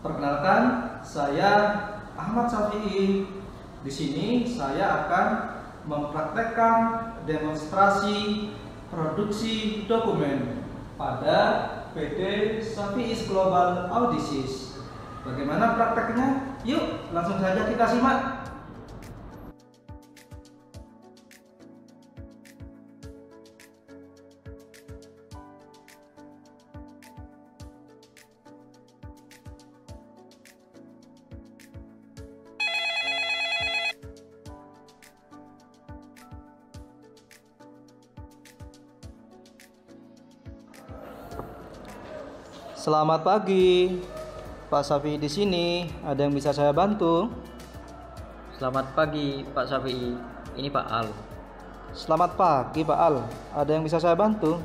Perkenalkan, saya Ahmad Syafi'i. Di sini saya akan mempraktekkan demonstrasi produksi dokumen pada PD Syafi'i Global Audisis. Bagaimana prakteknya? Yuk, langsung saja kita simak. Selamat pagi, Pak Syafi'i di sini. Ada yang bisa saya bantu? Selamat pagi Pak Syafi'i, ini Pak Al. Selamat pagi, Pak Al. Ada yang bisa saya bantu?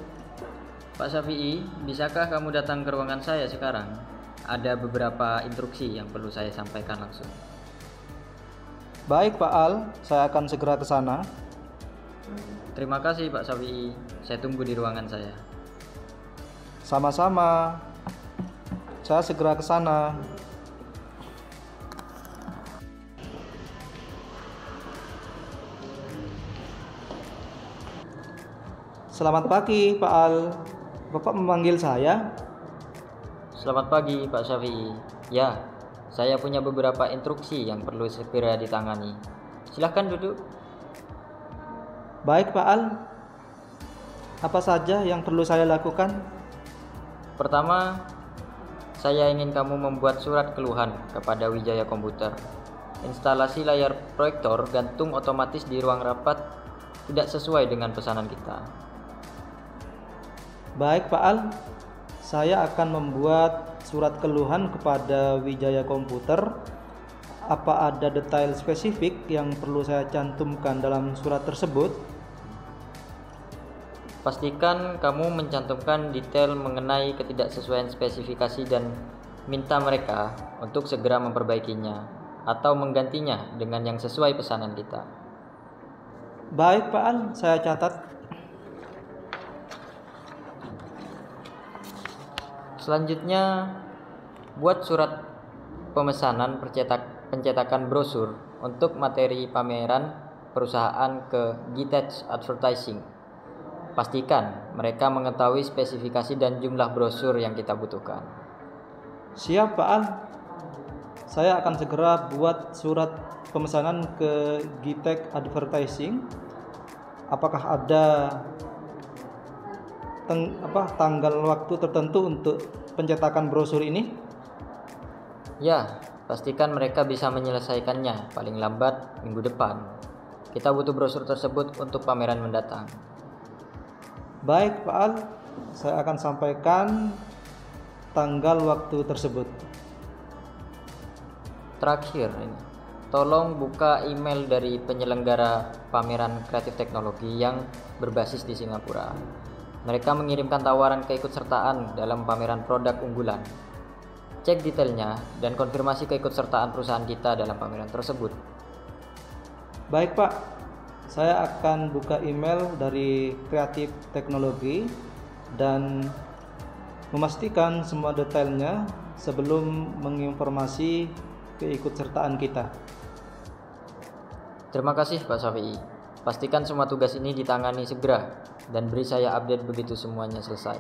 Pak Syafi'i, bisakah kamu datang ke ruangan saya sekarang? Ada beberapa instruksi yang perlu saya sampaikan langsung. Baik, Pak Al. Saya akan segera ke sana. Terima kasih Pak Syafi'i, saya tunggu di ruangan saya. Sama-sama. Saya segera ke sana. Selamat pagi, Pak Al. Bapak memanggil saya? Selamat pagi Pak Syafi'i. Ya, saya punya beberapa instruksi yang perlu segera ditangani. Silahkan duduk. Baik, Pak Al. Apa saja yang perlu saya lakukan? Pertama, saya ingin kamu membuat surat keluhan kepada Wijaya Komputer. Instalasi layar proyektor gantung otomatis di ruang rapat tidak sesuai dengan pesanan kita. Baik, Pak Al. Saya akan membuat surat keluhan kepada Wijaya Komputer. Apa ada detail spesifik yang perlu saya cantumkan dalam surat tersebut? Pastikan kamu mencantumkan detail mengenai ketidaksesuaian spesifikasi dan minta mereka untuk segera memperbaikinya atau menggantinya dengan yang sesuai pesanan kita. Baik, Pak Al. Saya catat. Selanjutnya, buat surat pemesanan pencetakan brosur untuk materi pameran perusahaan ke Gitech Advertising. Pastikan mereka mengetahui spesifikasi dan jumlah brosur yang kita butuhkan. Siap, Pak Al. Saya akan segera buat surat pemesanan ke Gitech Advertising. Apakah ada tanggal waktu tertentu untuk pencetakan brosur ini? Ya, pastikan mereka bisa menyelesaikannya paling lambat minggu depan. Kita butuh brosur tersebut untuk pameran mendatang. Baik, Pak Al. Saya akan sampaikan tanggal waktu tersebut. Terakhir, tolong buka email dari penyelenggara pameran kreatif teknologi yang berbasis di Singapura. Mereka mengirimkan tawaran keikutsertaan dalam pameran produk unggulan. Cek detailnya dan konfirmasi keikutsertaan perusahaan kita dalam pameran tersebut. Baik, Pak. Saya akan buka email dari kreatif teknologi dan memastikan semua detailnya sebelum menginformasi keikutsertaan kita. Terima kasih Pak Syafi'i. Pastikan semua tugas ini ditangani segera dan beri saya update begitu semuanya selesai.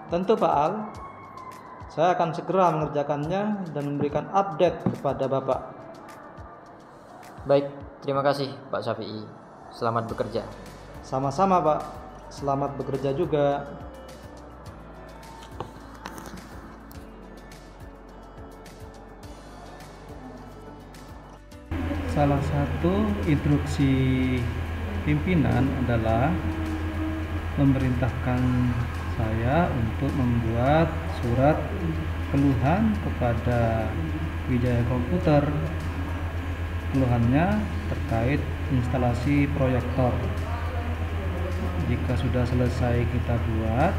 Tentu, Pak Al. Saya akan segera mengerjakannya dan memberikan update kepada Bapak. Baik, terima kasih Pak Syafi'i. Selamat bekerja. Sama-sama, Pak. Selamat bekerja juga. Salah satu instruksi pimpinan adalah memerintahkan saya untuk membuat surat keluhan kepada Wijaya Komputer. Keluhannya terkait instalasi proyektor. Jika sudah selesai kita buat,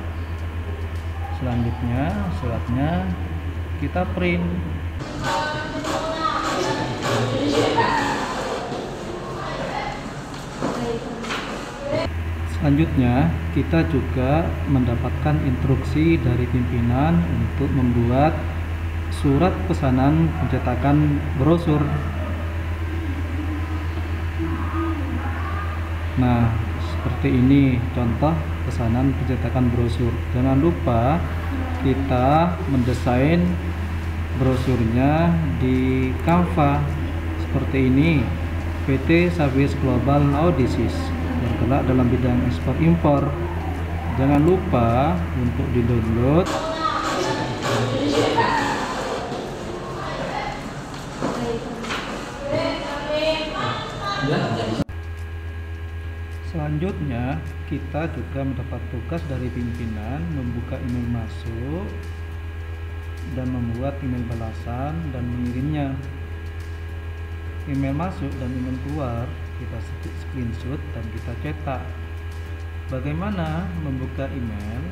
selanjutnya suratnya kita print. Selanjutnya, kita juga mendapatkan instruksi dari pimpinan untuk membuat surat pesanan pencetakan brosur. Nah, seperti ini contoh pesanan pencetakan brosur. Jangan lupa kita mendesain brosurnya di Canva seperti ini. PT Service Global Audisis, bergerak dalam bidang ekspor impor. Jangan lupa untuk di-download. Selanjutnya, kita juga mendapat tugas dari pimpinan membuka email masuk dan membuat email balasan dan mengirimnya. Email masuk dan email keluar kita screenshot dan kita cetak. Bagaimana membuka email?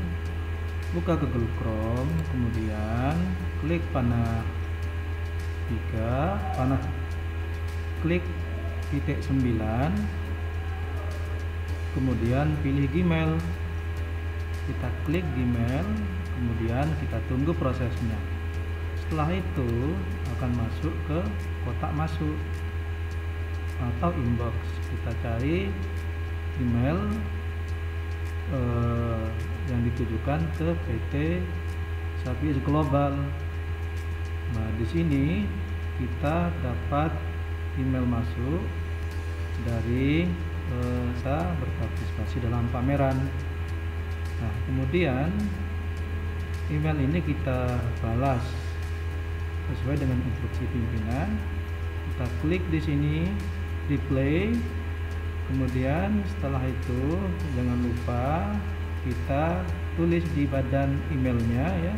Buka Google Chrome, kemudian klik panah 3, klik titik 9, kemudian pilih Gmail. Kita klik Gmail, kemudian kita tunggu prosesnya. Setelah itu akan masuk ke kotak masuk atau inbox. Kita cari email yang ditujukan ke PT Service Global. Nah, di sini kita dapat email masuk dari saya berpartisipasi dalam pameran. Nah, kemudian email ini kita balas sesuai dengan instruksi pimpinan. Kita klik di sini, reply. Kemudian setelah itu jangan lupa kita tulis di badan emailnya ya.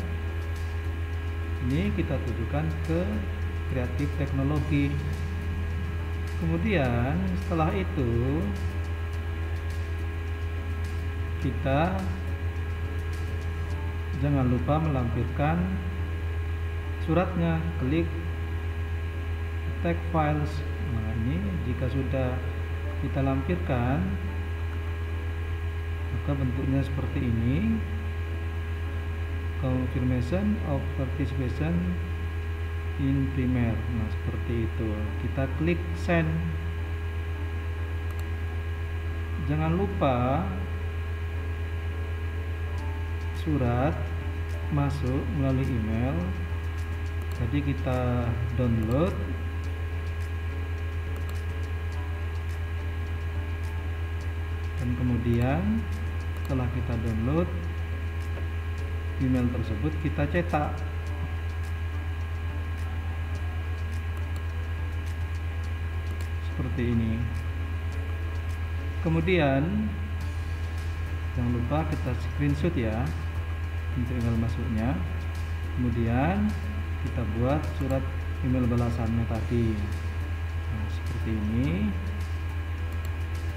Ini kita tujukan ke Kreatif Teknologi. Kemudian setelah itu kita jangan lupa melampirkan suratnya, klik tag files. Nah, ini jika sudah kita lampirkan maka bentuknya seperti ini, confirmation of participation in primer. Nah, seperti itu. Kita klik send. Jangan lupa surat masuk melalui email. Jadi kita download. Dan kemudian setelah kita download email tersebut, kita cetak. Seperti ini. Kemudian jangan lupa kita screenshot ya untuk email masuknya. Kemudian kita buat surat email balasannya tadi. Nah, seperti ini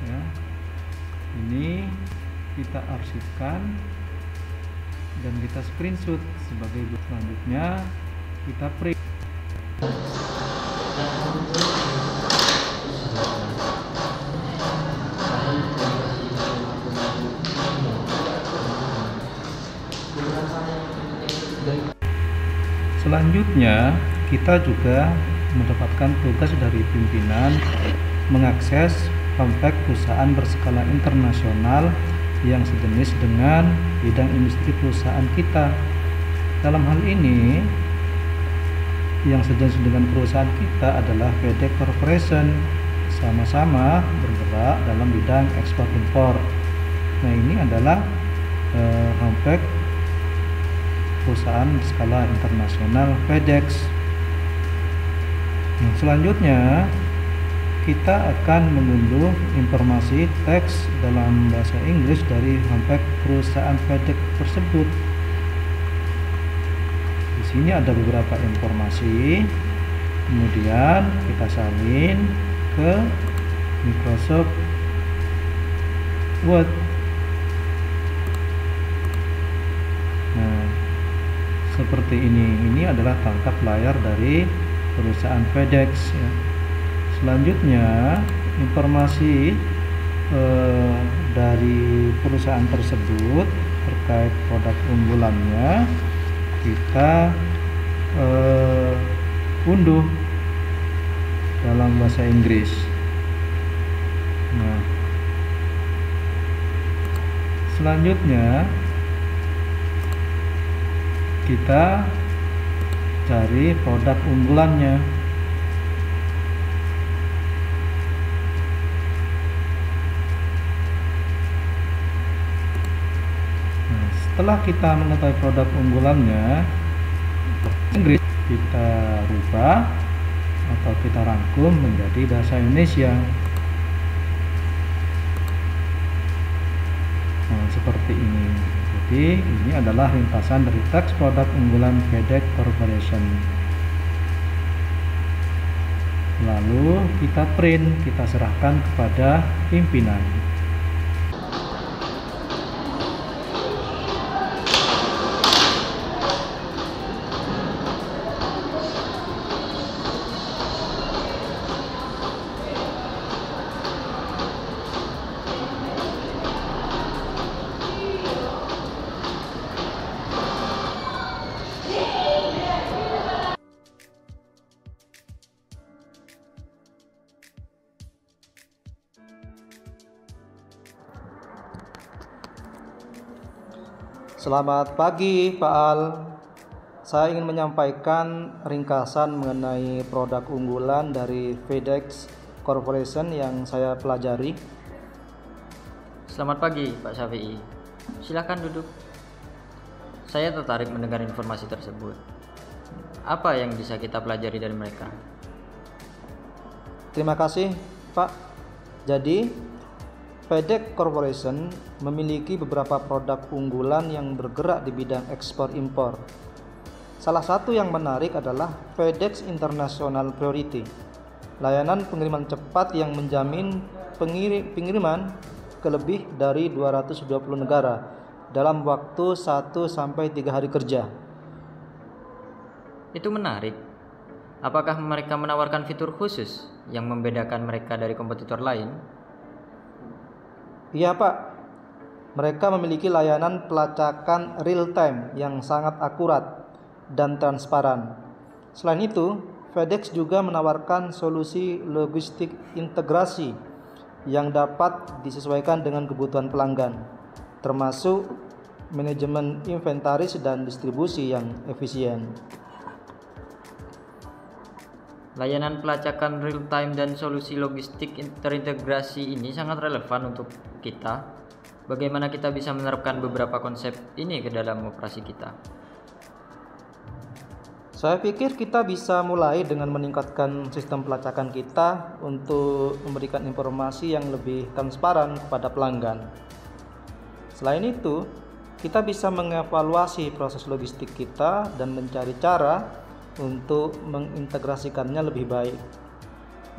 ya. Ini kita arsipkan dan kita screenshot sebagai bukti. Selanjutnya kita print. Selanjutnya kita juga mendapatkan tugas dari pimpinan mengakses homepage perusahaan berskala internasional yang sejenis dengan bidang industri perusahaan kita. Dalam hal ini yang sejenis dengan perusahaan kita adalah FedEx Corporation, sama-sama bergerak dalam bidang ekspor impor. Nah, ini adalah homepage perusahaan skala internasional FedEx. Nah, selanjutnya kita akan mengunduh informasi teks dalam bahasa Inggris dari homepage perusahaan FedEx tersebut. Di sini ada beberapa informasi. Kemudian kita salin ke Microsoft Word. Nah, seperti ini. Ini adalah tangkap layar dari perusahaan FedEx ya. Selanjutnya informasi dari perusahaan tersebut terkait produk unggulannya kita unduh dalam bahasa Inggris. Nah, selanjutnya kita cari produk unggulannya. Nah, setelah kita mengetahui produk unggulannya, Inggris kita rubah atau kita rangkum menjadi bahasa Indonesia. Nah, seperti ini. Jadi ini adalah ringkasan dari teks produk unggulan FedEx Corporation. Lalu kita print, kita serahkan kepada pimpinan. Selamat pagi Pak Al. Saya ingin menyampaikan ringkasan mengenai produk unggulan dari FedEx Corporation yang saya pelajari. Selamat pagi Pak Syafi'i. Silakan duduk. Saya tertarik mendengar informasi tersebut. Apa yang bisa kita pelajari dari mereka? Terima kasih Pak. Jadi FedEx Corporation memiliki beberapa produk unggulan yang bergerak di bidang ekspor impor. Salah satu yang menarik adalah FedEx International Priority, layanan pengiriman cepat yang menjamin pengiriman ke lebih dari 220 negara dalam waktu 1-3 hari kerja. Itu menarik. Apakah mereka menawarkan fitur khusus yang membedakan mereka dari kompetitor lain? Iya Pak, mereka memiliki layanan pelacakan real time yang sangat akurat dan transparan. Selain itu, FedEx juga menawarkan solusi logistik integrasi yang dapat disesuaikan dengan kebutuhan pelanggan, termasuk manajemen inventaris dan distribusi yang efisien. Layanan pelacakan real time dan solusi logistik terintegrasi ini sangat relevan untuk kita. Bagaimana kita bisa menerapkan beberapa konsep ini ke dalam operasi kita? Saya pikir kita bisa mulai dengan meningkatkan sistem pelacakan kita untuk memberikan informasi yang lebih transparan kepada pelanggan. Selain itu, kita bisa mengevaluasi proses logistik kita dan mencari cara untuk mengintegrasikannya lebih baik.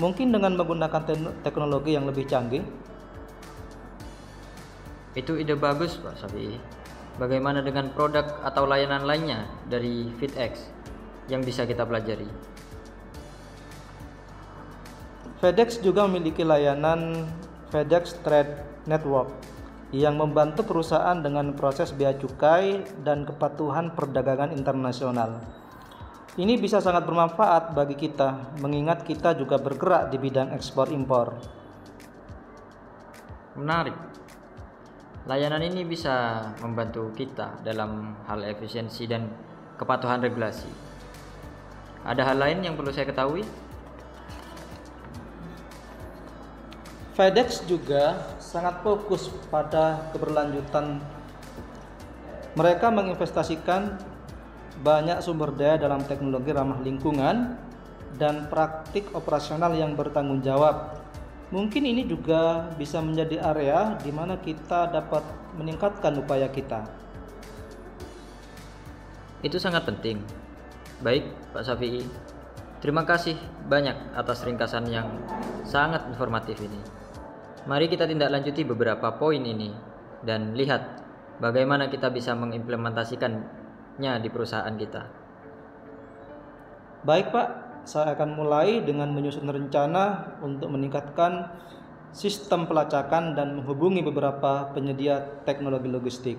Mungkin dengan menggunakan teknologi yang lebih canggih. Itu ide bagus Pak Syafi'i. Bagaimana dengan produk atau layanan lainnya dari FedEx yang bisa kita pelajari? FedEx juga memiliki layanan FedEx Trade Network yang membantu perusahaan dengan proses bea cukai dan kepatuhan perdagangan internasional. Ini bisa sangat bermanfaat bagi kita, mengingat kita juga bergerak di bidang ekspor impor. Menarik. Layanan ini bisa membantu kita dalam hal efisiensi dan kepatuhan regulasi. Ada hal lain yang perlu saya ketahui? FedEx juga sangat fokus pada keberlanjutan. Mereka menginvestasikan banyak sumber daya dalam teknologi ramah lingkungan dan praktik operasional yang bertanggung jawab. Mungkin ini juga bisa menjadi area di mana kita dapat meningkatkan upaya kita. Itu sangat penting. Baik, Pak Syafi'i. Terima kasih banyak atas ringkasan yang sangat informatif ini. Mari kita tindak lanjuti beberapa poin ini dan lihat bagaimana kita bisa mengimplementasikannya di perusahaan kita. Baik Pak, saya akan mulai dengan menyusun rencana untuk meningkatkan sistem pelacakan dan menghubungi beberapa penyedia teknologi logistik.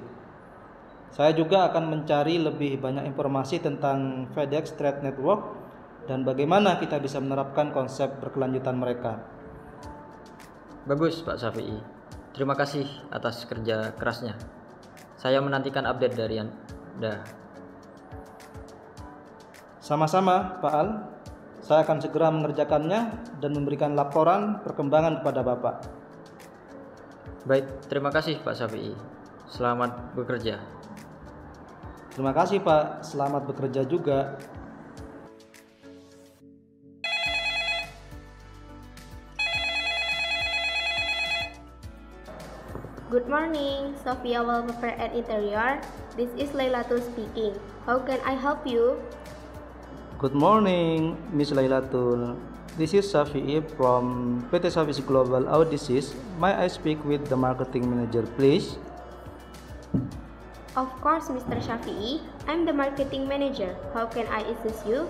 Saya juga akan mencari lebih banyak informasi tentang FedEx Trade Network dan bagaimana kita bisa menerapkan konsep berkelanjutan mereka. Bagus Pak Syafi'i. Terima kasih atas kerja kerasnya. Saya menantikan update dari Anda. Sama-sama Pak Al. Saya akan segera mengerjakannya dan memberikan laporan perkembangan kepada Bapak. Baik, terima kasih Pak Syafi'i. Selamat bekerja. Terima kasih Pak, selamat bekerja juga. Good morning, Sophia Wallpaper and Interior. This is Lailatul speaking. How can I help you? Good morning, Miss Lailatul. This is Shafi'i from PT Service Global Audits. May I speak with the marketing manager, please? Of course, Mr. Shafi'i. I'm the marketing manager. How can I assist you?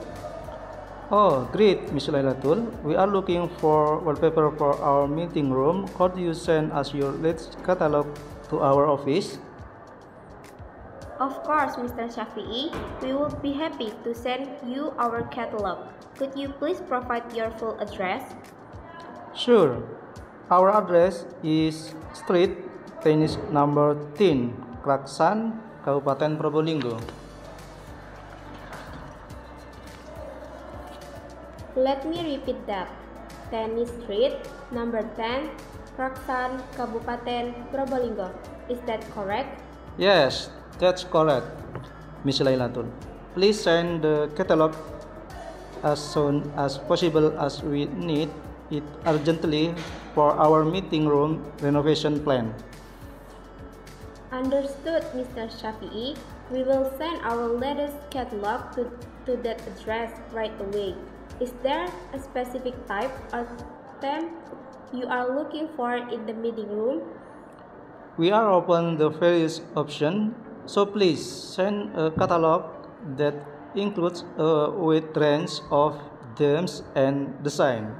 Oh, great, Miss Lailatul. We are looking for wallpaper for our meeting room. Could you send us your latest catalog to our office? Of course, Mr. Shafi'i. We will be happy to send you our catalog. Could you please provide your full address? Sure. Our address is Street Tenis number 10, Klaksan, Kabupaten Probolinggo. Let me repeat that. Tennis Street, number 10, Klaksan, Kabupaten Probolinggo. Is that correct? Yes, that's correct, Miss Lailatul. Please send the catalog as soon as possible as we need it urgently for our meeting room renovation plan. Understood, Mr. Shafi'i. We will send our latest catalog to that address right away. Is there a specific type or theme you are looking for in the meeting room? We are open the various options, so please send a catalog that includes a wide range of themes and design.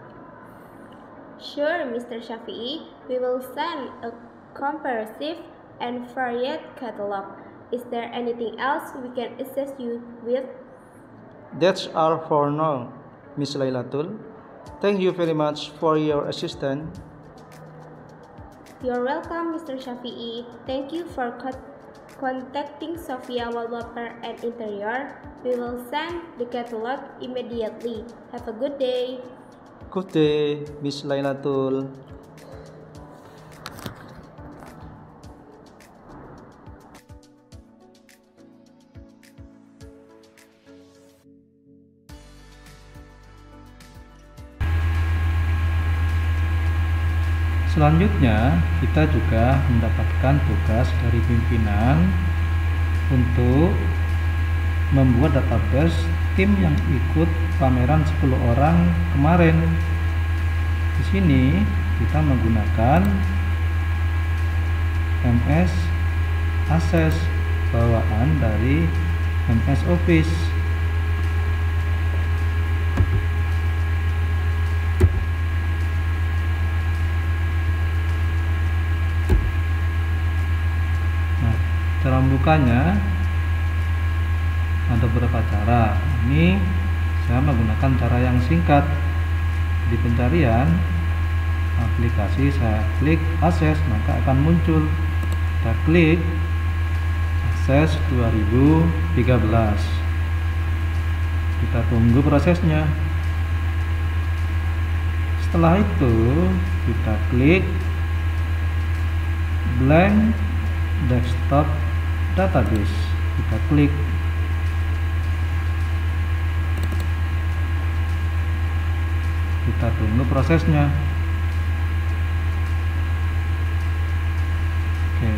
Sure, Mr. Shafi'i. We will send a comprehensive and varied catalog. Is there anything else we can assist you with? That's all for now, Miss Lailatul. Thank you very much for your assistance. You're welcome, Mr. Shafi'i. Thank you for contacting Sophia Wallpaper and Interior. We will send the catalog immediately. Have a good day. Good day, Miss Lailatul. Selanjutnya, kita juga mendapatkan tugas dari pimpinan untuk membuat database tim yang ikut pameran 10 orang kemarin. Di sini kita menggunakan MS Access bawaan dari MS Office. Cara membukanya ada beberapa cara. Ini saya menggunakan cara yang singkat. Di pencarian aplikasi saya klik akses, maka akan muncul. Kita klik akses 2013. Kita tunggu prosesnya. Setelah itu kita klik blank desktop database, kita klik. Kita tunggu prosesnya. Oke,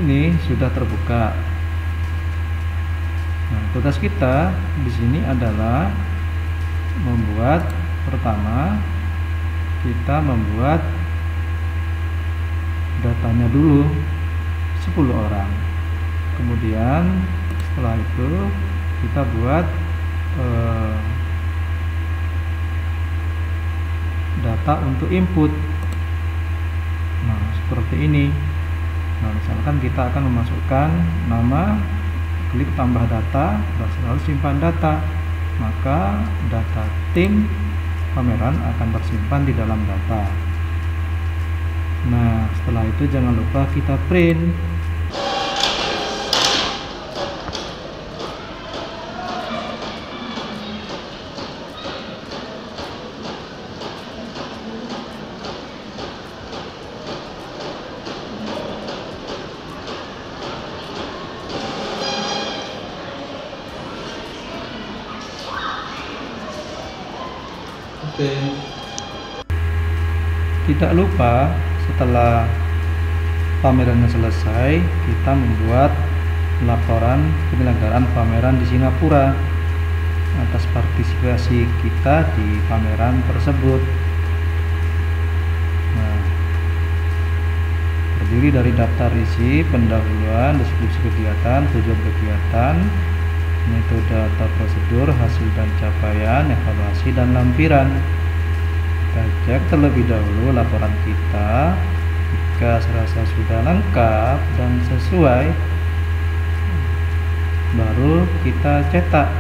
ini sudah terbuka. Nah, tugas kita di sini adalah membuat, pertama kita membuat datanya dulu 10 orang. Kemudian setelah itu kita buat data untuk input. Nah, seperti ini. Nah, misalkan kita akan memasukkan nama, klik tambah data, lalu simpan data. maka data tim pameran akan tersimpan di dalam data. Nah, setelah itu jangan lupa kita print. Oke. Tidak lupa setelah pamerannya selesai, kita membuat laporan penyelenggaraan pameran di Singapura atas partisipasi kita di pameran tersebut. Nah, terdiri dari daftar isi, pendahuluan, deskripsi kegiatan, tujuan kegiatan, metode atau prosedur, hasil dan capaian, evaluasi dan lampiran. Kita cek terlebih dahulu laporan kita. Jika serasa sudah lengkap dan sesuai, baru kita cetak.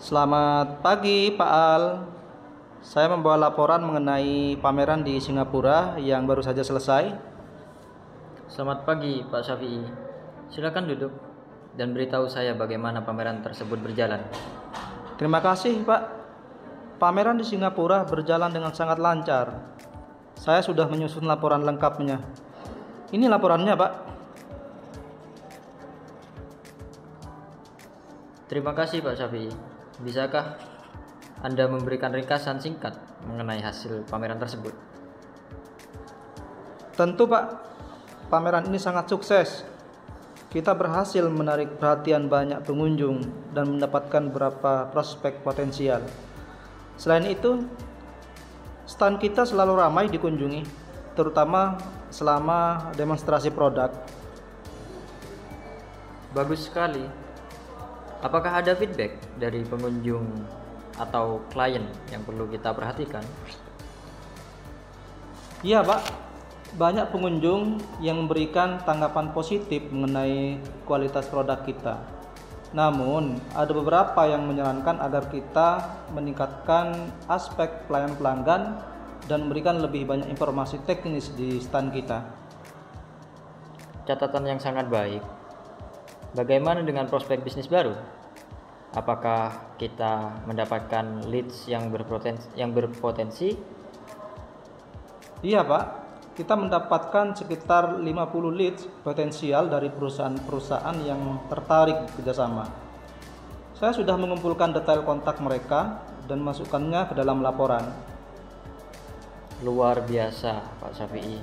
Selamat pagi Pak Al. Saya membawa laporan mengenai pameran di Singapura yang baru saja selesai. Selamat pagi Pak Syafi'i. Silakan duduk dan beritahu saya bagaimana pameran tersebut berjalan. Terima kasih Pak. Pameran di Singapura berjalan dengan sangat lancar. Saya sudah menyusun laporan lengkapnya. Ini laporannya Pak. Terima kasih Pak Syafi'i. Bisakah Anda memberikan ringkasan singkat mengenai hasil pameran tersebut? Tentu Pak. Pameran ini sangat sukses. Kita berhasil menarik perhatian banyak pengunjung dan mendapatkan beberapa prospek potensial. Selain itu, stand kita selalu ramai dikunjungi, terutama selama demonstrasi produk. Bagus sekali. Apakah ada feedback dari pengunjung atau klien yang perlu kita perhatikan? Iya Pak, banyak pengunjung yang memberikan tanggapan positif mengenai kualitas produk kita. Namun, ada beberapa yang menyarankan agar kita meningkatkan aspek pelayanan pelanggan dan memberikan lebih banyak informasi teknis di stand kita. Catatan yang sangat baik. Bagaimana dengan prospek bisnis baru? Apakah kita mendapatkan leads yang berpotensi? Iya Pak, kita mendapatkan sekitar 50 leads potensial dari perusahaan-perusahaan yang tertarik kerjasama. Saya sudah mengumpulkan detail kontak mereka dan masukkannya ke dalam laporan. Luar biasa Pak Syafi'i.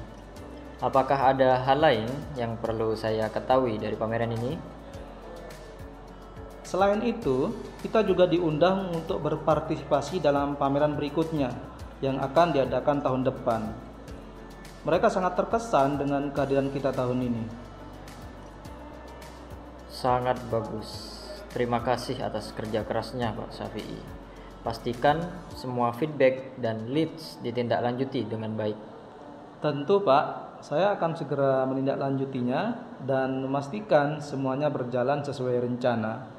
Apakah ada hal lain yang perlu saya ketahui dari pameran ini? Selain itu, kita juga diundang untuk berpartisipasi dalam pameran berikutnya yang akan diadakan tahun depan. Mereka sangat terkesan dengan kehadiran kita tahun ini. Sangat bagus. Terima kasih atas kerja kerasnya Pak Syafi'i. Pastikan semua feedback dan leads ditindaklanjuti dengan baik. Tentu Pak, saya akan segera menindaklanjutinya dan memastikan semuanya berjalan sesuai rencana.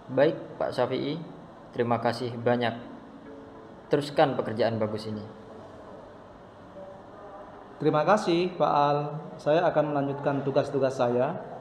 Baik Pak Syafi'i, terima kasih banyak. Teruskan pekerjaan bagus ini. Terima kasih Pak Al, saya akan melanjutkan tugas-tugas saya.